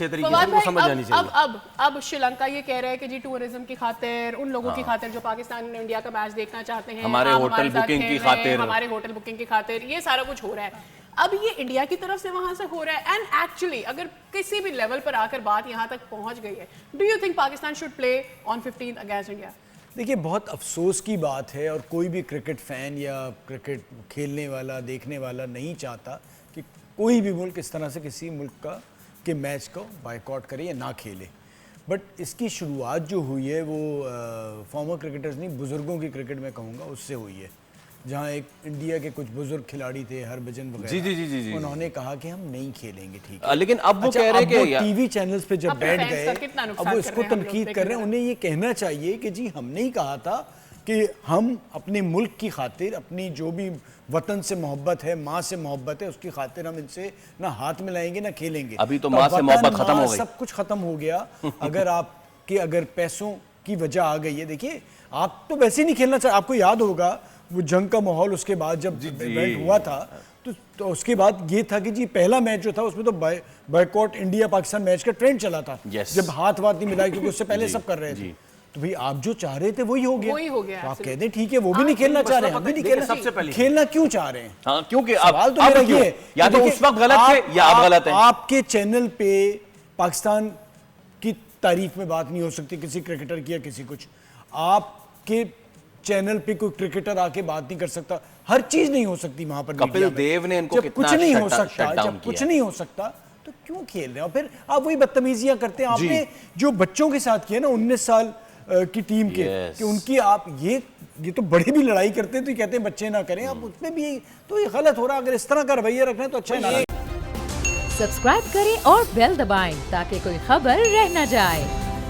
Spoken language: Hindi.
अच्छे तरीके से उनको समझ आनी चाहिए। अब श्रीलंका ये कह रहा है कि जी टूरिज्म की खातिर, उन लोगों की खातिर जो पाकिस्तान इंडिया का मैच देखना चाहते हैं, हमारे होटल बुकिंग की खातिर, हमारे होटल बुकिंग की खातिर, ये सारा कुछ हो रहा है। अब ये इंडिया की तरफ से वहां से हो रहा है। एंड एक्चुअली अगर किसी भी लेवल पर आकर बात यहाँ तक पहुंच गई है, do you think Pakistan should play on 15 against India? देखिए, बहुत अफसोस की बात है और कोई भी क्रिकेट फैन या क्रिकेट खेलने वाला, देखने वाला नहीं चाहता कि कोई भी मुल्क इस तरह से किसी मुल्क का के मैच को बायकॉट करे या ना खेले। बट इसकी शुरुआत जो हुई है वो फॉर्मर क्रिकेटर्स नहीं, बुज़ुर्गों की क्रिकेट में कहूँगा उससे हुई है, जहाँ एक इंडिया के कुछ बुजुर्ग खिलाड़ी थे, हरभजन वगैरह, जी, उन्होंने कहा कि हम नहीं खेलेंगे। ठीक है, लेकिन अब वो कह रहे हैं कि टीवी चैनल्स पे जब बैठ गए, अब वो इसको तनकीद कर रहे हैं। उन्हें ये कहना चाहिए कि जी हमने ही कहा था कि हम अपने मुल्क की खातिर, अपनी जो भी वतन से मोहब्बत है, माँ से मोहब्बत है, उसकी खातिर हम इनसे ना हाथ मिलाएंगे ना खेलेंगे। अभी तो माँ से मोहब्बत खत्म हो गई, सब कुछ खत्म हो गया। अगर पैसों की वजह आ गई है, देखिए आप तो वैसे ही नहीं खेलना चाहिए। आपको याद होगा वो जंग का माहौल, उसके बाद जब इवेंट हुआ था तो उसके बाद ये था कि जी पहला मैच जो था उसमें तो बायकॉट इंडिया पाकिस्तान मैच का ट्रेंड चला था, जब हाथ नहीं मिलाए, क्योंकि उससे पहले सब कर रहे थे। तो भाई आप जो चाह रहे थे वही हो गया। तो आप कह दें ठीक है, वो भी नहीं खेलना चाह रहे हैं, हम भी नहीं खेलना, सबसे पहले खेलना क्यों चाह रहे हैं? हाँ, क्योंकि सवाल तो मेरा ये है, या तो उस वक्त गलत थे या आप गलत हैं। आपके चैनल पे पाकिस्तान की तारीफ में बात नहीं हो सकती किसी क्रिकेटर की या किसी कुछ, आपके चैनल पे कोई क्रिकेटर आके बात नहीं कर सकता, हर चीज नहीं हो सकती वहां पर। कपिल देव ने इनको कितना कुछ नहीं हो सकता, जब कुछ नहीं हो सकता तो क्यों खेल रहे हैं? और फिर आप वही बदतमीजियां करते हैं। आपने जो बच्चों के साथ किया ना 19 साल की टीम के, कि उनकी आप ये तो बड़े भी लड़ाई करते हैं तो ये कहते हैं बच्चे ना करें, आप उसमें भी तो ये गलत हो रहा है। अगर इस तरह का रवैया रखना है तो अच्छा है ना। सब्सक्राइब करें और बेल दबाएं ताकि कोई खबर रह न जाए।